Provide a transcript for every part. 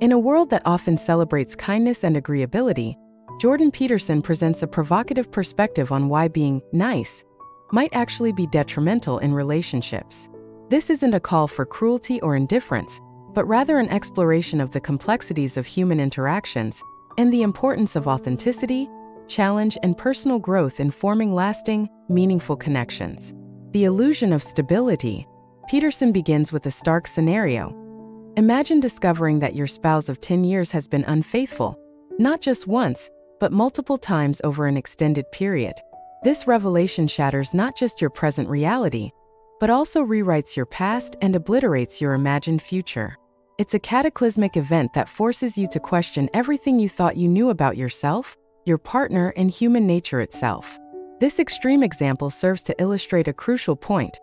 In a world that often celebrates kindness and agreeability, Jordan Peterson presents a provocative perspective on why being nice might actually be detrimental in relationships. This isn't a call for cruelty or indifference, but rather an exploration of the complexities of human interactions and the importance of authenticity, challenge, and personal growth in forming lasting, meaningful connections. The illusion of stability. Peterson begins with a stark scenario. Imagine discovering that your spouse of 10 years has been unfaithful, not just once, but multiple times over an extended period. This revelation shatters not just your present reality, but also rewrites your past and obliterates your imagined future. It's a cataclysmic event that forces you to question everything you thought you knew about yourself, your partner, and human nature itself. This extreme example serves to illustrate a crucial point.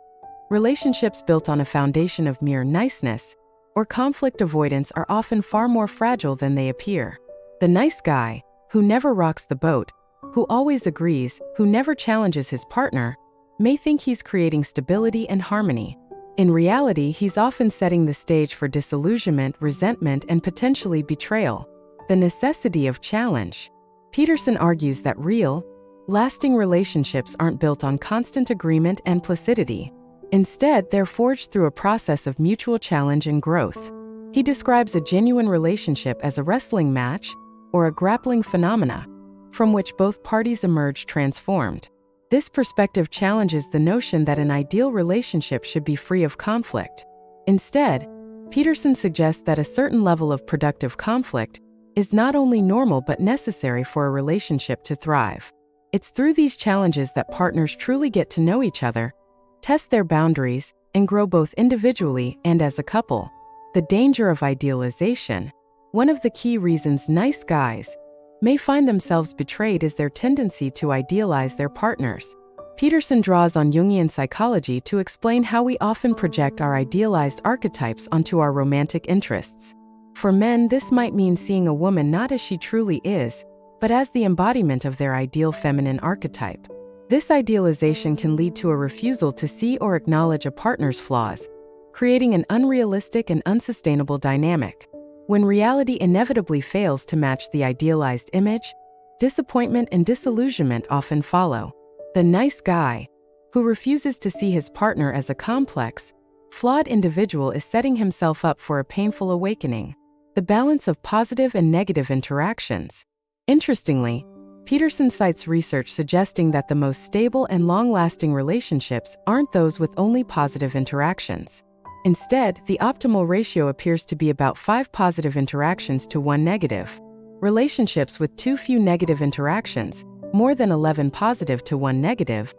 Relationships built on a foundation of mere niceness or conflict avoidance are often far more fragile than they appear. The nice guy, who never rocks the boat, who always agrees, who never challenges his partner, may think he's creating stability and harmony. In reality, he's often setting the stage for disillusionment, resentment, and potentially betrayal. The necessity of challenge. Peterson argues that real, lasting relationships aren't built on constant agreement and placidity. Instead, they're forged through a process of mutual challenge and growth. He describes a genuine relationship as a wrestling match or a grappling phenomena, from which both parties emerge transformed. This perspective challenges the notion that an ideal relationship should be free of conflict. Instead, Peterson suggests that a certain level of productive conflict is not only normal but necessary for a relationship to thrive. It's through these challenges that partners truly get to know each other, test their boundaries, and grow both individually and as a couple. The danger of idealization. One of the key reasons nice guys may find themselves betrayed is their tendency to idealize their partners. Peterson draws on Jungian psychology to explain how we often project our idealized archetypes onto our romantic interests. For men, this might mean seeing a woman not as she truly is, but as the embodiment of their ideal feminine archetype. This idealization can lead to a refusal to see or acknowledge a partner's flaws, creating an unrealistic and unsustainable dynamic. When reality inevitably fails to match the idealized image, disappointment and disillusionment often follow. The nice guy, who refuses to see his partner as a complex, flawed individual, is setting himself up for a painful awakening. The balance of positive and negative interactions. Interestingly, Peterson cites research suggesting that the most stable and long-lasting relationships aren't those with only positive interactions. Instead, the optimal ratio appears to be about 5 positive interactions to 1 negative. Relationships with too few negative interactions, more than 11 positive to 1 negative,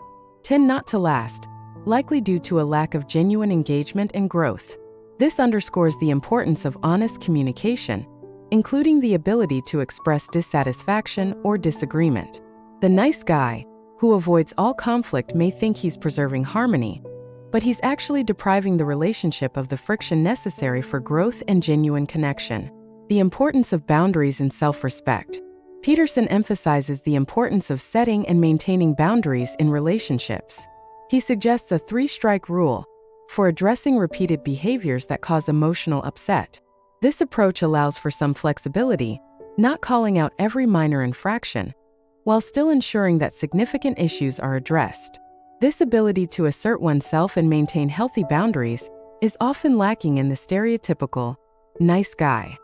tend not to last, likely due to a lack of genuine engagement and growth. This underscores the importance of honest communication, including the ability to express dissatisfaction or disagreement. The nice guy, who avoids all conflict, may think he's preserving harmony, but he's actually depriving the relationship of the friction necessary for growth and genuine connection. The importance of boundaries and self-respect. Peterson emphasizes the importance of setting and maintaining boundaries in relationships. He suggests a 3-strike rule for addressing repeated behaviors that cause emotional upset. This approach allows for some flexibility, not calling out every minor infraction, while still ensuring that significant issues are addressed. This ability to assert oneself and maintain healthy boundaries is often lacking in the stereotypical nice guy.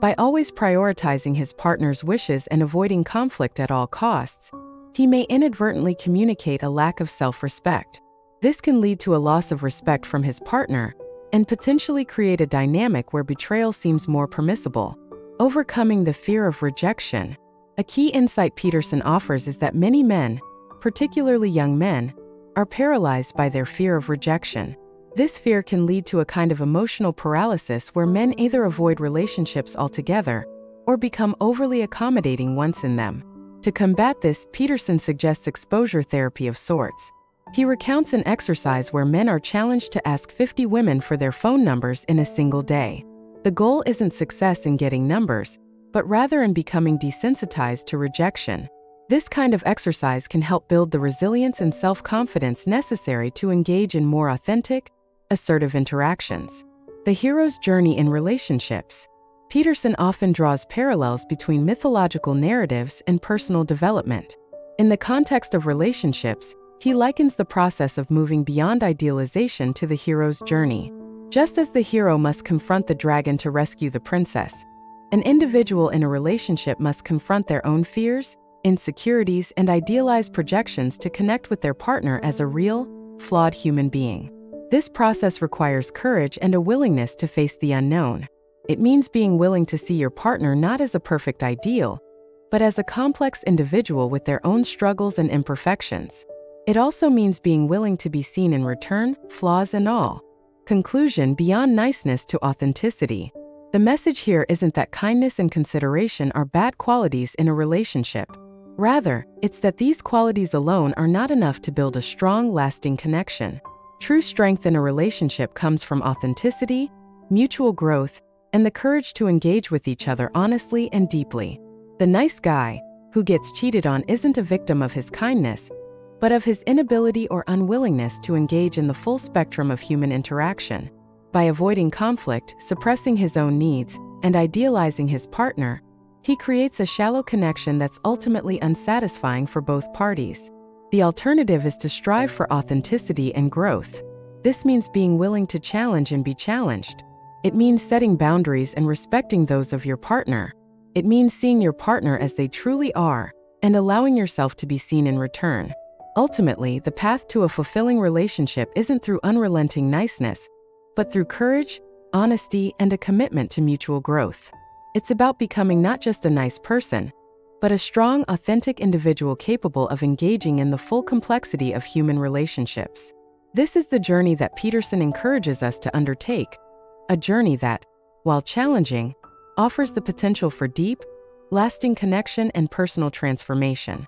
By always prioritizing his partner's wishes and avoiding conflict at all costs, he may inadvertently communicate a lack of self-respect. This can lead to a loss of respect from his partner and potentially create a dynamic where betrayal seems more permissible. Overcoming the fear of rejection. A key insight Peterson offers is that many men, particularly young men, are paralyzed by their fear of rejection. This fear can lead to a kind of emotional paralysis where men either avoid relationships altogether or become overly accommodating once in them. To combat this, Peterson suggests exposure therapy of sorts. He recounts an exercise where men are challenged to ask 50 women for their phone numbers in a single day. The goal isn't success in getting numbers, but rather in becoming desensitized to rejection. This kind of exercise can help build the resilience and self-confidence necessary to engage in more authentic, assertive interactions. The hero's journey in relationships. Peterson often draws parallels between mythological narratives and personal development. In the context of relationships, he likens the process of moving beyond idealization to the hero's journey. Just as the hero must confront the dragon to rescue the princess, an individual in a relationship must confront their own fears, insecurities, and idealized projections to connect with their partner as a real, flawed human being. This process requires courage and a willingness to face the unknown. It means being willing to see your partner not as a perfect ideal, but as a complex individual with their own struggles and imperfections. It also means being willing to be seen in return, flaws and all. Conclusion: beyond niceness to authenticity. The message here isn't that kindness and consideration are bad qualities in a relationship. Rather, it's that these qualities alone are not enough to build a strong, lasting connection. True strength in a relationship comes from authenticity, mutual growth, and the courage to engage with each other honestly and deeply. The nice guy who gets cheated on isn't a victim of his kindness, but of his inability or unwillingness to engage in the full spectrum of human interaction. By avoiding conflict, suppressing his own needs, and idealizing his partner, he creates a shallow connection that's ultimately unsatisfying for both parties. The alternative is to strive for authenticity and growth. This means being willing to challenge and be challenged. It means setting boundaries and respecting those of your partner. It means seeing your partner as they truly are and allowing yourself to be seen in return. Ultimately, the path to a fulfilling relationship isn't through unrelenting niceness, but through courage, honesty, and a commitment to mutual growth. It's about becoming not just a nice person, but a strong, authentic individual capable of engaging in the full complexity of human relationships. This is the journey that Peterson encourages us to undertake, a journey that, while challenging, offers the potential for deep, lasting connection and personal transformation.